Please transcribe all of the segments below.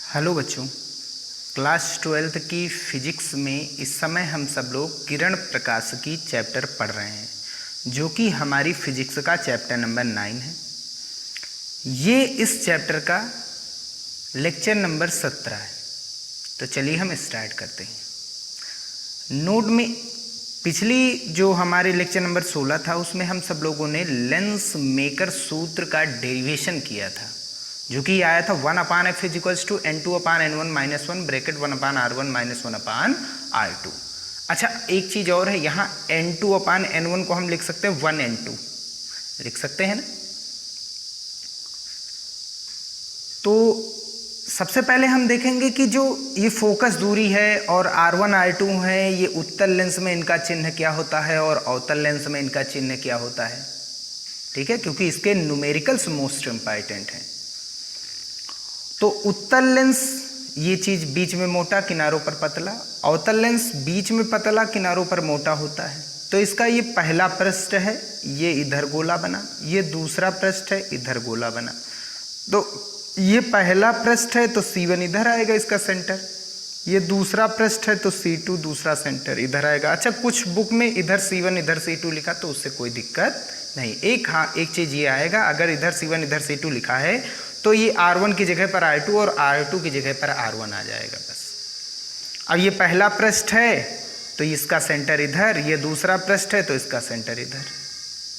Hello बच्चों, class 12th की physics में इस समय हम सब लोग किरण प्रकाशिकी चैप्टर पढ़ रहे हैं, जो कि हमारी फिजिक्स का चैप्टर नंबर 9 है। ये इस चैप्टर का लेक्चर नंबर 17 है। तो चलिए हम स्टार्ट करते हैं। नोट में पिछली जो हमारे लेक्चर नंबर 16 था, उसमें हम सब लोगों ने लेंस मेकर सूत्र का डेरिवेशन किया था, जो कि आया था 1/f = n2/n1 - 1 bracket 1/r1 - 1/r2। अच्छा, एक चीज और है, यहाँ n2/n1 को हम लिख सकते हैं 1n2 लिख सकते हैं ना। तो सबसे पहले हम देखेंगे कि जो ये फोकस दूरी है और r1 r2 है, ये उत्तल लेंस में इनका चिन्ह क्या होता है और अवतल लेंस में इनका चिन्ह क्या होता है। ठीक है, क्योंकि इसके न्यूमेरिकल्स मोस्ट इंपॉर्टेंट हैं। तो उत्तल लेंस ये चीज बीच में मोटा, किनारों पर पतला। अवतल लेंस बीच में पतला, किनारों पर मोटा होता है। तो इसका ये पहला पृष्ठ है, ये इधर गोला बना। ये दूसरा पृष्ठ है, इधर गोला बना। तो ये पहला पृष्ठ है तो C1 इधर आएगा, इसका सेंटर। ये दूसरा पृष्ठ है तो C2 दूसरा सेंटर इधर आएगा। अच्छा, कुछ बुक में इधर C1 इधर C2 लिखा, तो उससे कोई दिक्कत नहीं। एक चीज ये आएगा, अगर इधर C1 इधर C2 लिखा है तो ये R1 की जगह पर R2 और R2 की जगह पर R1 आ जाएगा बस। अब ये पहला पृष्ठ है तो इसका सेंटर इधर, ये दूसरा पृष्ठ है तो इसका सेंटर इधर।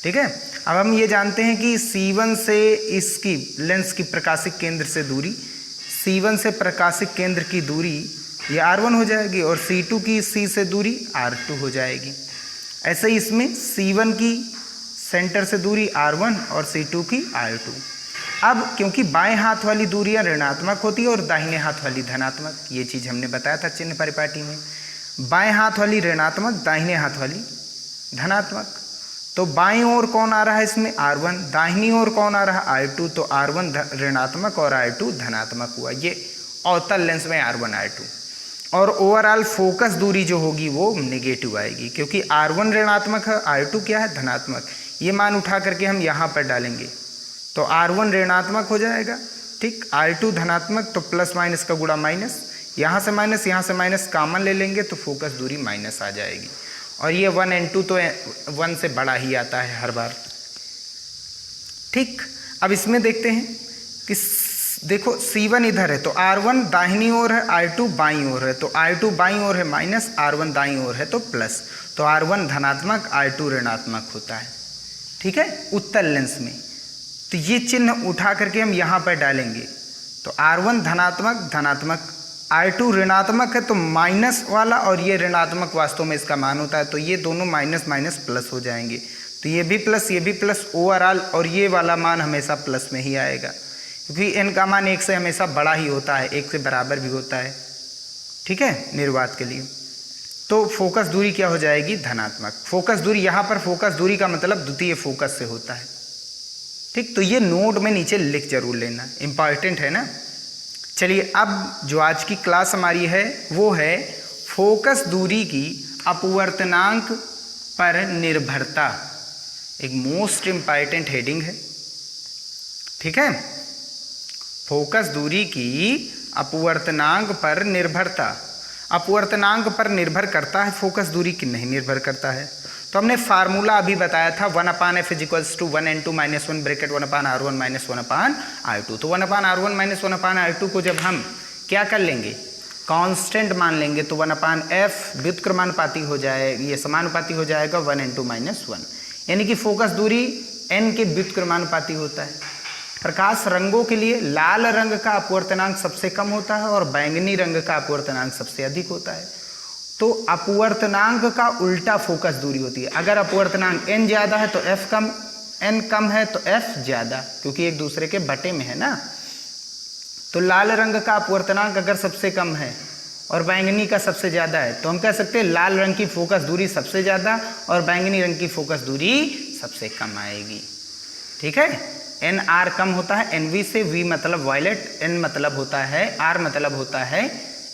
ठीक है, अब हम ये जानते हैं कि C1 से इसकी लेंस की प्रकाशिक केंद्र से दूरी, C1 से प्रकाशिक केंद्र की दूरी ये R1 हो जाएगी, और C2 की C से दूरी R2 हो जाएगी। ऐसे ही इसमें C1 की सेंटर से दूरी R1 और C2 की R2। अब क्योंकि बाएं हाथ वाली दूरियां ऋणात्मक होती है और दाहिने हाथ वाली धनात्मक, ये चीज हमने बताया था चिन्ह परिपाटी में। बाएं हाथ वाली ऋणात्मक, दाहिने हाथ वाली धनात्मक। तो बाईं ओर कौन आ रहा है इसमें? R1। दाहिनी ओर कौन आ रहा है? R2। तो R1 ऋणात्मक और R2 धनात्मक हुआ। ये अवतल लेंस में R1 R2। और ओवरऑल फोकस दूरी जो होगी वो नेगेटिव आएगी, क्योंकि R1 ऋणात्मक है, R2 क्या है? धनात्मक। ये मान उठा करके हम यहाँ पर डालेंगे तो R1 ऋणात्मक हो जाएगा, ठीक। R2 धनात्मक, तो प्लस माइनस का गुणा माइनस, यहाँ से माइनस कॉमन ले लेंगे तो फोकस दूरी माइनस आ जाएगी। और ये 1n2 तो 1 से बड़ा ही आता है हर बार, ठीक। अब इसमें देखते हैं कि देखो C1 इधर है तो R1 दाहिनी ओर है, R2 बाईं ओर है। तो R2 बाईं ओर है माइनस, R1 दाईं ओर है तो प्लस। तो R1 धनात्मक, R2 ऋणात्मक होता है, ठीक है, उत्तल लेंस में। तो ये चिन्ह उठा करके हम यहाँ पर डालेंगे तो R1 धनात्मक धनात्मक, R2 ऋणात्मक है तो माइनस वाला, और ये ऋणात्मक वास्तव में इसका मान होता है, तो ये दोनों माइनस माइनस प्लस हो जाएंगे। तो ये भी प्लस ओवरऑल, और ये वाला मान हमेशा प्लस में ही आएगा, क्योंकि n का मान 1 से हमेशा बड़ा ही होता है, 1 से बराबर भी होता है, ठीक है, निर्वात के लिए। तो फोकस दूरी क्या हो जाएगी? धनात्मक। फोकस दूरी, यहाँ पर फोकस दूरी का मतलब द्वितीय फोकस से होता है, ठीक। तो ये नोट में नीचे लिख जरूर लेना, इंपॉर्टेंट है ना। चलिए, अब जो आज की क्लास हमारी है वो है फोकस दूरी की अपवर्तनांक पर निर्भरता। एक मोस्ट इंपॉर्टेंट हेडिंग है, ठीक है। फोकस दूरी की अपवर्तनांक पर निर्भरता। अपवर्तनांक पर निर्भर करता है फोकस दूरी की? नहीं निर्भर करता है। तो हमने फार्मूला अभी बताया था 1/f = 1n2 - 1 bracket 1/r1 - 1/r2। तो 1/r1 - 1/r2 को जब हम क्या कर लेंगे, कांस्टेंट मान लेंगे, तो 1/f व्युत्क्रमानुपाती हो जाएगा, ये समानुपाती हो जाएगा 1n2 - 1, यानी कि फोकस दूरी n के व्युत्क्रमानुपाती होता है। प्रकाश रंगों के लिए लाल रंग का अपवर्तनांक सबसे कम होता है और बैंगनी रंग का अपवर्तनांक सबसे अधिक होता है। तो अपवर्तनांक का उल्टा फोकस दूरी होती है। अगर अपवर्तनांक n ज्यादा है तो f कम, n कम है तो f ज्यादा, क्योंकि एक दूसरे के बटे में है ना। तो लाल रंग का अपवर्तनांक अगर सबसे कम है और बैंगनी का सबसे ज्यादा है, तो हम कह सकते हैं लाल रंग की फोकस दूरी सबसे ज्यादा और बैंगनी रंग की फोकस दूरी सबसे कम आएगी, ठीक है। NR कम होता है NV से, V मतलब वायलेट, N मतलब होता है, R मतलब होता है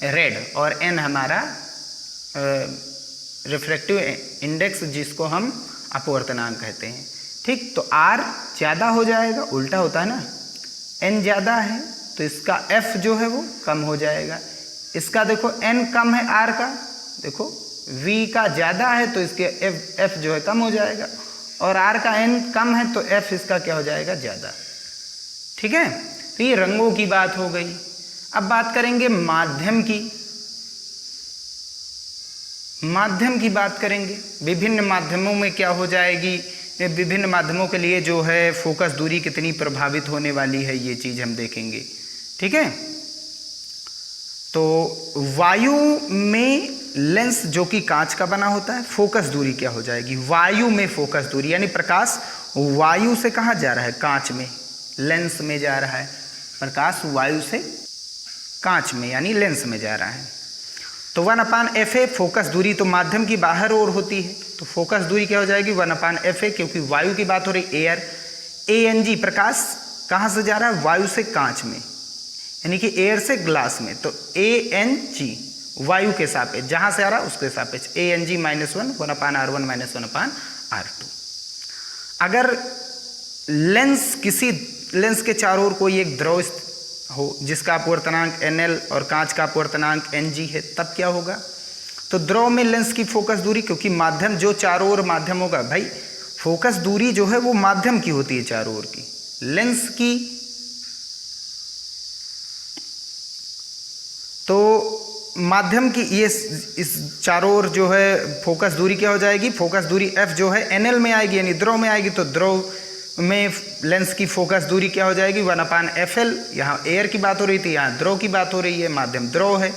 रेड, और N हमारा रिफ्रैक्टिव इंडेक्स, जिसको हम अपवर्तनांक कहते हैं, ठीक। तो R ज़्यादा हो जाएगा, उल्टा होता है ना, N ज़्यादा है तो इसका F जो है वो कम हो जाएगा। इसका देखो n कम है R का, देखो V का ज़्यादा है तो इसके F जो है कम हो जाएगा, और R का n कम है तो F इसका क्या हो जाएगा, ज़्यादा। ठीक है, तो ये रंगों की बात हो गई। अब बात करेंगे माध्यम की। माध्यम की बात करेंगे, विभिन्न माध्यमों में क्या हो जाएगी, विभिन्न माध्यमों के लिए जो है फोकस दूरी कितनी प्रभावित होने वाली है, ये चीज़ हम देखेंगे। ठीक है, तो वायु में लेंस जो कि कांच का बना होता है, फोकस दूरी क्या हो जाएगी, वायु में फोकस दूरी, यानी प्रकाश वायु से कहाँ जा रहा है, कांच में, लेंस में जा रहा है। प्रकाश वायु से कांच में यानी लेंस में जा रहा है। तो 1/FA फोकस दूरी, तो माध्यम की बाहर ओर होती है, तो फोकस दूरी क्या हो जाएगी 1/FA, क्योंकि वायु की बात हो रही, एयर। ANG प्रकाश कहाँ से जा रहा है, वायु से कांच में, यानी कि एयर से ग्लास में, तो ANG वायु के सापेक्ष, जहाँ से आ रहा है उसके सापेक्ष, ANG -1 1/R1 -1/R2। अगर लेंस, किसी लेंस के चारों ओर कोई एक द्रव हो जिसका अपवर्तनांक NL और कांच का अपवर्तनांक NG है, तब क्या होगा, तो द्रव में लेंस की फोकस दूरी, क्योंकि माध्यम जो चारों ओर माध्यम होगा, भाई फोकस दूरी जो है वो माध्यम की होती है चारों ओर की, लेंस की, तो माध्यम की ये इस चारों ओर जो है फोकस दूरी क्या हो जाएगी, फोकस दूरी F जो है NL में आएगी, यानी द्रव में आएगी, तो द्रव में लेंस की फोकस दूरी क्या हो जाएगी 1/FL। यहाँ एयर की बात हो रही थी, यहाँ द्रव की बात हो रही है, माध्यम द्रव है,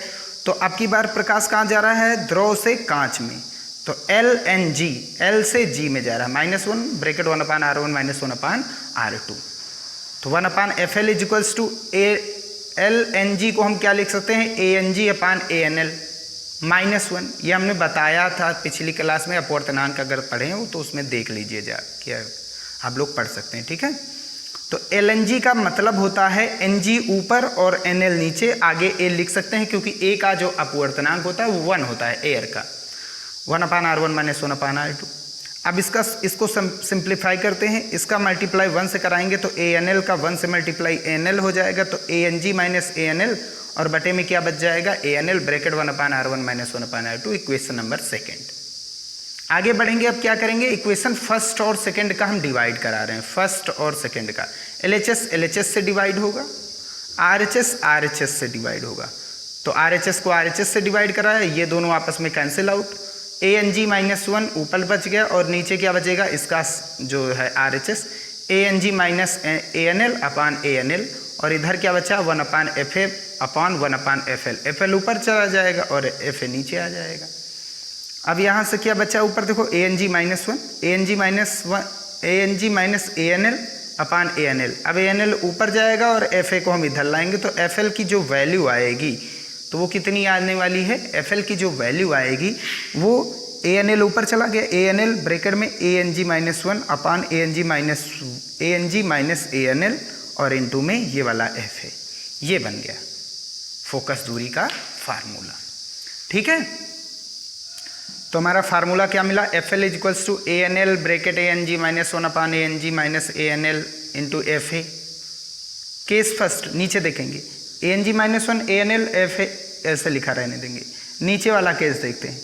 तो अब की बार प्रकाश कहाँ जा रहा है, द्रव से कांच में, तो LNG, L से G में जा रहा है, -1 ब्रैकेट 1/R1 -1/R2, तो 1/FL इज टू LNG को हम क्या लिख सकते हैं, ANG/ANL -1। ये हमने बताया था पिछली क्लास में, अपवर्तनांक अगर पढ़े हो तो उसमें देख लीजिए जा, क्या आप लोग पढ़ सकते हैं। ठीक है, तो LNG का मतलब होता है NG ऊपर और NL नीचे, आगे A लिख सकते हैं, क्योंकि A का जो अपवर्तनांक होता है वो 1 होता है, एयर का 1/R1 -1/R2। अब इसको सिंप्लीफाई करते हैं, इसका मल्टीप्लाई 1 से कराएंगे तो ANL का 1 से मल्टीप्लाई ANL हो जाएगा, तो ANG -ANL, और बटे में क्या बच जाएगा, ANL bracket 1/R1 -1/R2, equation number 2। आगे बढ़ेंगे, अब क्या करेंगे, इक्वेशन फर्स्ट और सेकंड का हम डिवाइड करा रहे हैं, फर्स्ट और सेकंड का, LHS से डिवाइड होगा, RHS से डिवाइड होगा, तो RHS को RHS से डिवाइड करा है, ये दोनों आपस में कैंसिल आउट, ANG -1 ऊपर बच गया, और नीचे क्या बचेगा, इसका जो है RHS, ANG -ANL/ANL, और इधर क्या बचा 1/FA/1/FL, FL ऊपर चला जाएगा और FA नीचे आ जाएगा। अब यहाँ से क्या बचा ऊपर देखो, ANG -1, ANG -ANL/ANL, अब ANL ऊपर जाएगा और FA को हम इधर लाएंगे, तो FL की जो वैल्यू आएगी तो वो कितनी आने वाली है, FL की जो वैल्यू आएगी वो ANL ऊपर चला गया, ANL ब्रैकेट में ANG -1/ANG -ANL और इनटू में ये वाला FA, ये बन गया फोकस दूरी का फार्मूला। ठीक है, तो हमारा फार्मूला क्या मिला, FL is two ANL bracket ANG -1/ANG -ANL into FA। Case first नीचे देखेंगे, ANG -1 ANL FA ऐसे लिखा रहने देंगे। नीचे वाला केस देखते हैं,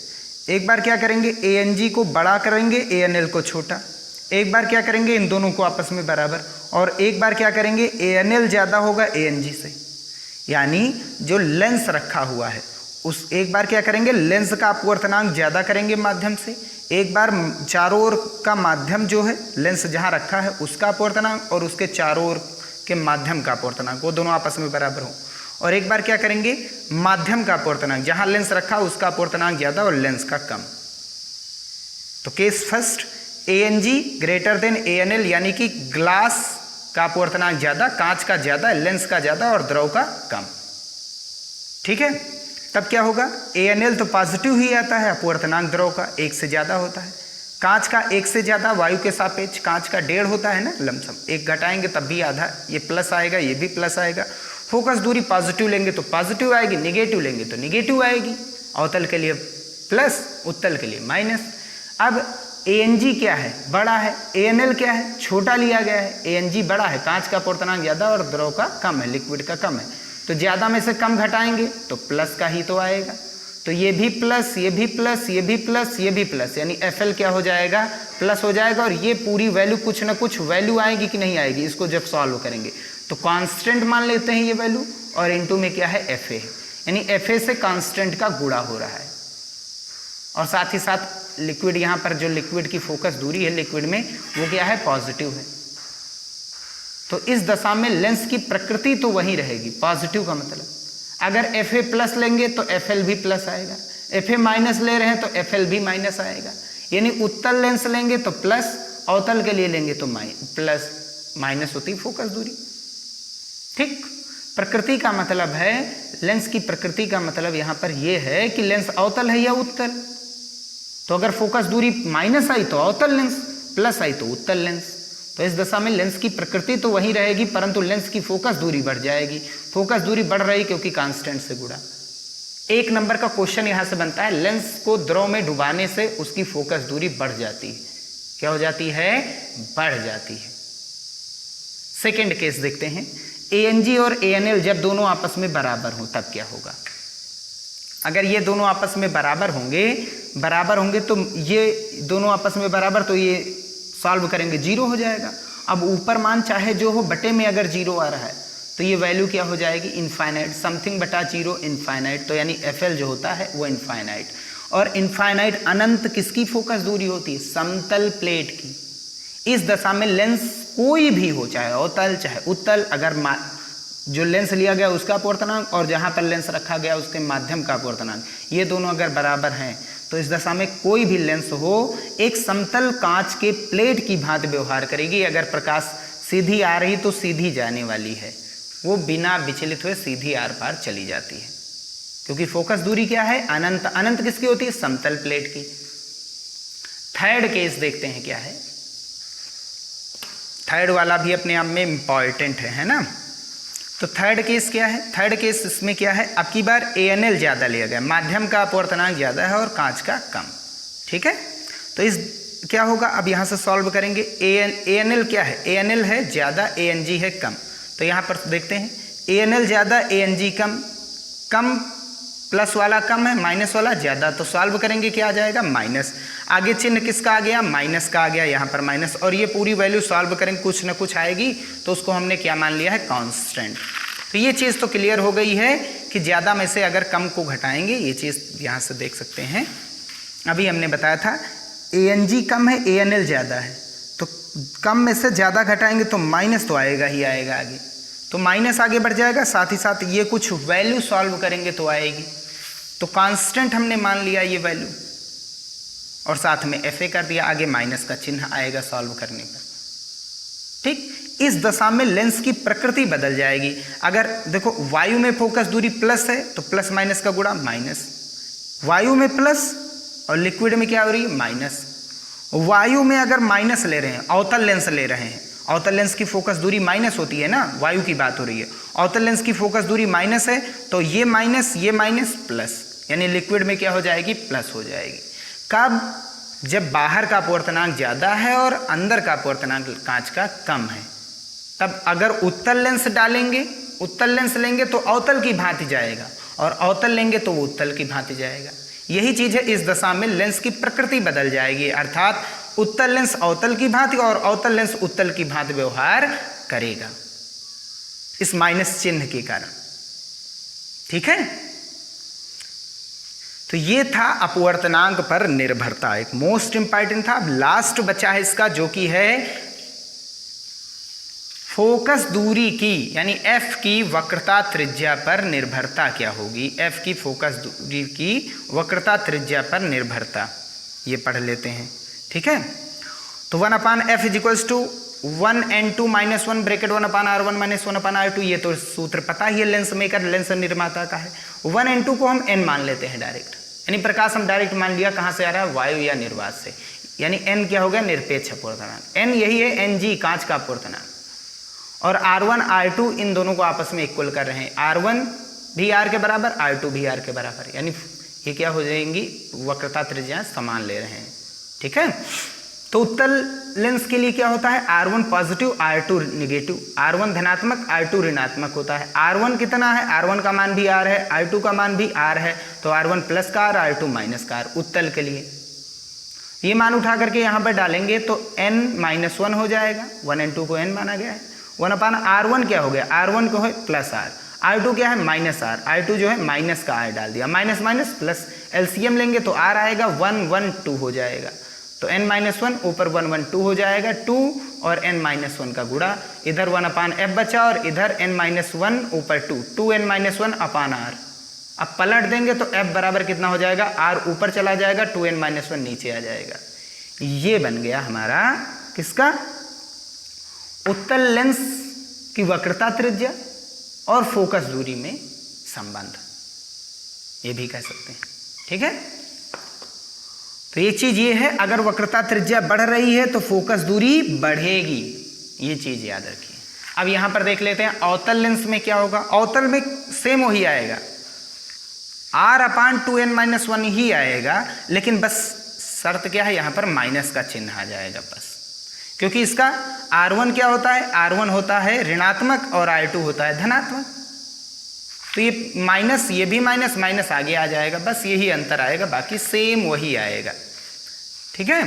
एक बार क्या करेंगे, ANG को बड़ा करेंगे, ANL को छोटा, एक बार क्या करेंगे, इन दोनों को आपस में बराबर, और एक बार क्या करेंगे, ANL ज़्यादा होगा ANG से, यानी जो लेंस रखा हुआ है उस एक बार क्या करेंगे, लेंस का अपवर्तनांक ज़्यादा करेंगे माध्यम से, एक बार चारों ओर का माध्यम जो है लेंस जहाँ रखा है उसका अपवर्तनांक और उसके चारों ओर के माध्यम का अपवर्तनांक, वो दोनों आपस में बराबर हो, और एक बार क्या करेंगे, माध्यम का अपवर्तनांक जहाँ लेंस रखा उसका अपवर्तनांक ज़्यादा और लेंस का कम। तो case first ANG greater than ANL, यानी कि ग्लास का अपवर्तनांक ज़्यादा, कांच का ज़्यादा, लेंस का ज़्यादा और द्रव का कम। ठीक है, तब क्या होगा, ANL तो पॉजिटिव ही आता है, अपवर्तनांक द्रव का 1 से ज़्यादा होता है, कांच का 1 से ज़्यादा, वायु के सापेक्ष कांच का 1.5 होता है ना लमसम, 1 घटाएंगे तब भी आधा, ये प्लस आएगा, ये भी प्लस आएगा। फोकस दूरी पॉजिटिव लेंगे तो पॉजिटिव आएगी, निगेटिव लेंगे तो निगेटिव आएगी, अवतल के लिए प्लस, उत्तल के लिए माइनस। अब ANG क्या है, बड़ा है, ANL क्या है, छोटा लिया गया है। ANG बड़ा है, कांच का पूर्णांक ज़्यादा और द्रव का कम है, लिक्विड का कम है, तो ज़्यादा में से कम घटाएंगे तो प्लस का ही तो आएगा। तो ये भी प्लस, ये भी प्लस, ये भी प्लस, ये भी प्लस, यानी FL क्या हो जाएगा, प्लस हो जाएगा। और ये पूरी वैल्यू कुछ ना कुछ वैल्यू आएगी कि नहीं आएगी, इसको जब सॉल्व करेंगे तो कांस्टेंट मान लेते हैं ये वैल्यू, और इनटू में क्या है FA, यानी FA से कांस्टेंट का गुणा हो रहा है। और साथ ही साथ लिक्विड, यहाँ पर जो लिक्विड की फोकस दूरी है लिक्विड में वो क्या है, पॉजिटिव है। तो इस दशा में लेंस की प्रकृति तो वही रहेगी, पॉजिटिव का मतलब। अगर FA प्लस लेंगे तो FL भी प्लस आएगा, FA माइनस ले रहे हैं तो FL भी माइनस आएगा। यानी उत्तल लेंस लेंगे तो प्लस, अवतल के लिए लेंगे तो प्लस, माइनस होती फोकस दूरी। ठीक, प्रकृति का मतलब है, लेंस की प्रकृति का मतलब यहाँ पर यह है कि लेंस अवतल है या उत्तल। तो अगर फोकस दूरी माइनस आई तो अवतल लेंस, प्लस आई तो उत्तल लेंस। तो इस दशा में लेंस की प्रकृति तो वही रहेगी, परंतु लेंस की फोकस दूरी बढ़ जाएगी। फोकस दूरी बढ़ रही क्योंकि कांस्टेंट से गुणा। 1 नंबर का क्वेश्चन यहां से बनता है, लेंस को द्रव में डुबाने से उसकी फोकस दूरी बढ़ जाती है। क्या हो जाती है, बढ़ जाती है। सेकेंड केस देखते हैं, ANG और ANL जब दोनों आपस में बराबर हो तब क्या होगा। अगर ये दोनों आपस में बराबर होंगे तो ये दोनों आपस में बराबर, तो ये सॉल्व करेंगे 0 हो जाएगा। अब ऊपर मान चाहे जो हो, बटे में अगर 0 आ रहा है तो ये वैल्यू क्या हो जाएगी, इनफाइनाइट, समथिंग बटा 0 इनफाइनाइट। तो यानी FL जो होता है वो इनफाइनाइट। और इनफाइनाइट अनंत किसकी फोकस दूरी होती है, समतल प्लेट की। इस दशा में लेंस कोई भी हो, चाहे अवतल चाहे उत्तल, अगर जो लेंस लिया गया उसका अपवर्तनांक और जहाँ पर लेंस रखा गया उसके माध्यम का अपवर्तनांक, ये दोनों अगर बराबर हैं तो इस दशा में कोई भी लेंस हो एक समतल कांच के प्लेट की भांति व्यवहार करेगी। अगर प्रकाश सीधी आ रही तो सीधी जाने वाली है, वो बिना विचलित हुए सीधी आर पार चली जाती है, क्योंकि फोकस दूरी क्या है, अनंत। अनंत किसकी होती है, समतल प्लेट की। थर्ड केस देखते हैं क्या है। थर्ड वाला भी अपने आप में इंपॉर्टेंट है ना। तो थर्ड केस क्या है, थर्ड केस इसमें क्या है, अब की बार ANL ज़्यादा लिया गया, माध्यम का अपवर्तनांक ज़्यादा है और कांच का कम। ठीक है, तो इस क्या होगा, अब यहाँ से सॉल्व करेंगे। ANL क्या है, ANL है ज़्यादा, ANG है कम। तो यहाँ पर देखते हैं, ANL ज़्यादा ANG कम, कम प्लस वाला कम है, माइनस वाला ज़्यादा। तो सॉल्व करेंगे क्या आ जाएगा, माइनस। आगे चिन्ह किसका आ गया, माइनस का आ गया, यहाँ पर माइनस। और ये पूरी वैल्यू सॉल्व करेंगे, कुछ ना कुछ आएगी, तो उसको हमने क्या मान लिया है, कांस्टेंट। तो ये चीज़ तो क्लियर हो गई है कि ज़्यादा में से अगर कम को घटाएंगे, ये चीज़ यहाँ से देख सकते हैं। अभी हमने बताया था ANG कम है, ANL ज़्यादा है, तो कम में से ज़्यादा घटाएंगे तो माइनस तो आएगा ही आएगा आगे, तो माइनस आगे बढ़ जाएगा। साथ ही साथ ये कुछ वैल्यू सॉल्व करेंगे तो आएगी, तो कांस्टेंट हमने मान लिया ये वैल्यू, और साथ में FA कर दिया, आगे माइनस का चिन्ह आएगा सॉल्व करने पर। ठीक, इस दशा में लेंस की प्रकृति बदल जाएगी। अगर देखो वायु में फोकस दूरी प्लस है तो प्लस माइनस का गुणा माइनस, वायु में प्लस और लिक्विड में क्या हो रही है, माइनस। वायु में अगर माइनस ले रहे हैं, अवतल लेंस ले रहे हैं, अवतल लेंस की फोकस दूरी माइनस होती है ना, वायु की बात हो रही है, अवतल लेंस की फोकस दूरी माइनस है, तो ये माइनस प्लस, यानी लिक्विड में क्या हो जाएगी, प्लस हो जाएगी। कब, जब बाहर का अपवर्तनांक ज़्यादा है और अंदर का अपवर्तनांक कांच का कम है। तब अगर उत्तल लेंस डालेंगे, उत्तल लेंस लेंगे तो अवतल की भांति जाएगा, और अवतल लेंगे तो वो उत्तल की भांति जाएगा। यही चीज़ है, इस दशा में लेंस की प्रकृति बदल जाएगी, अर्थात उत्तल लेंस अवतल की भांति और अवतल लेंस उत्तल की भांति व्यवहार करेगा, इस माइनस चिन्ह के कारण। ठीक है, तो ये था अपवर्तनांक पर निर्भरता, एक मोस्ट इंपॉर्टेंट था। अब लास्ट बचा है इसका, जो कि है फोकस दूरी की, यानी F की वक्रता त्रिज्या पर निर्भरता क्या होगी। F की फोकस दूरी की वक्रता त्रिज्या पर निर्भरता, ये पढ़ लेते हैं। ठीक है, तो 1/f is 1n2 - 1 bracket 1/r1 - 1/r2, ये तो सूत्र पता ही है लेंस मेकर, लेंस निर्माता का है। 1n2 को हम n मान लेते हैं डायरेक्ट, यानी प्रकाश हम डायरेक्ट मान लिया, कहाँ से आ रहा है, वायु या निर्वात से, यानी n क्या हो गया, निरपेक्ष अपवर्तनांक। n यही है Ng, कांच का अपवर्तनांक, और R1 R2 इन दोनों को आपस में इक्वल कर रहे हैं, R1 भी R के बराबर, R2 भी R के बराबर, यानी ये क्या हो जाएंगी, वक्रता त्रिज्या समान ले रहे हैं। ठीक है। तो उत्तल लेंस के लिए क्या होता है, R1 positive R2 negative, R1 धनात्मक R2 ऋणात्मक होता है। R1 कितना है, R1 का मान भी R है, R2 का मान भी R है, तो R1 प्लस का R, R2 माइनस का R उत्तल के लिए। ये मान उठा करके यहाँ पर डालेंगे तो n-1 हो जाएगा, 1 and 2 को n माना गया है। 1/R1 क्या हो गया, R1 को है प्लस R, R2 क्या है माइनस R, R2 जो है माइनस का R डाल दिया, माइनस माइनस प्लस, एलसीएम लेंगे तो R आएगा 1 1 2 हो जाएगा, तो n-1 ऊपर 1 1 2 हो जाएगा, 2 और n-1 का गुणा, इधर 1/f बचा और इधर n-1 ऊपर 2, 2n-1/R। अब पलट देंगे तो f बराबर कितना हो जाएगा, r ऊपर चला जाएगा, 2n-1 नीचे आ जाएगा। ये बन गया हमारा किसका, उत्तल लेंस की वक्रता त्रिज्या और फोकस दूरी में संबंध, ये भी कह सकते हैं। ठीक है, तो ये चीज ये है, अगर वक्रता त्रिज्या बढ़ रही है तो फोकस दूरी बढ़ेगी, ये चीज याद रखिए। अब यहां पर देख लेते हैं अवतल लेंस में क्या होगा। अवतल में सेम वही आएगा, R/2n-1 ही आएगा, लेकिन बस शर्त क्या है, यहां पर माइनस का चिन्ह आ जाएगा बस, क्योंकि इसका R1 क्या होता है, R1 होता है ऋणात्मक और R2 होता है धनात्मक, तो ये माइनस, ये भी माइनस माइनस आगे आ जाएगा, बस यही अंतर आएगा, बाकी सेम वही आएगा। ठीक है,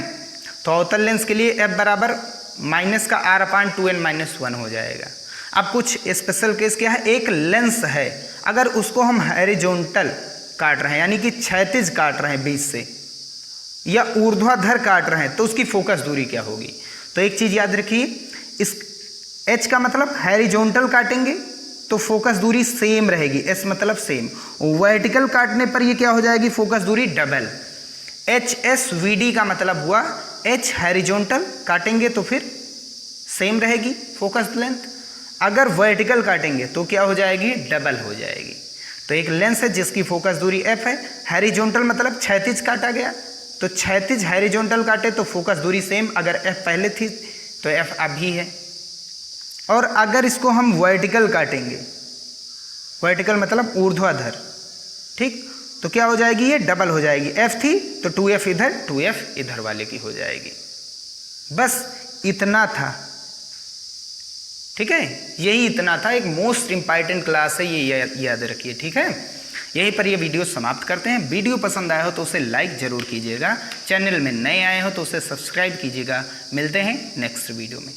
तो अवतल लेंस के लिए f बराबर माइनस का R/2n-1 हो जाएगा। अब कुछ स्पेशल केस क्या है, एक लेंस है, अगर उसको हम हॉरिजॉन्टल काट रहे हैं, यानी कि क्षैतिज काट रहे हैं बीच से, या ऊर्ध्वाधर काट रहे हैं, तो उसकी फोकस दूरी क्या होगी। तो एक चीज याद रखिए, इस h का मतलब हॉरिजॉन्टल काटेंगे तो फोकस दूरी सेम रहेगी, s मतलब सेम, वर्टिकल काटने पर ये क्या हो जाएगी, फोकस दूरी डबल। HSVD का मतलब हुआ h हॉरिजॉन्टल काटेंगे तो फिर सेम रहेगी फोकस लेंथ, अगर वर्टिकल काटेंगे तो क्या हो जाएगी, डबल हो जाएगी। तो एक लेंस है जिसकी फोकस दूरी f है, हॉरिजॉन्टल मतलब क्षैतिज काटा गया, तो क्षैतिज हॉरिजॉन्टल काटे तो फोकस दूरी सेम, अगर f पहले थी तो f अभी है। और अगर इसको हम वर्टिकल काटेंगे, वर्टिकल मतलब ऊर्ध्वाधर, ठीक, तो क्या हो जाएगी, ये डबल हो जाएगी, f थी तो 2f इधर 2f इधर वाले की हो जाएगी। बस इतना था। ठीक है, यही इतना था, एक मोस्ट इंपॉर्टेंट क्लास है, ये याद रखिए। ठीक है, यहीं पर ये वीडियो समाप्त करते हैं। वीडियो पसंद आया हो तो उसे लाइक जरूर कीजिएगा, चैनल में नए आए हो तो उसे सब्सक्राइब कीजिएगा। मिलते हैं नेक्स्ट वीडियो में।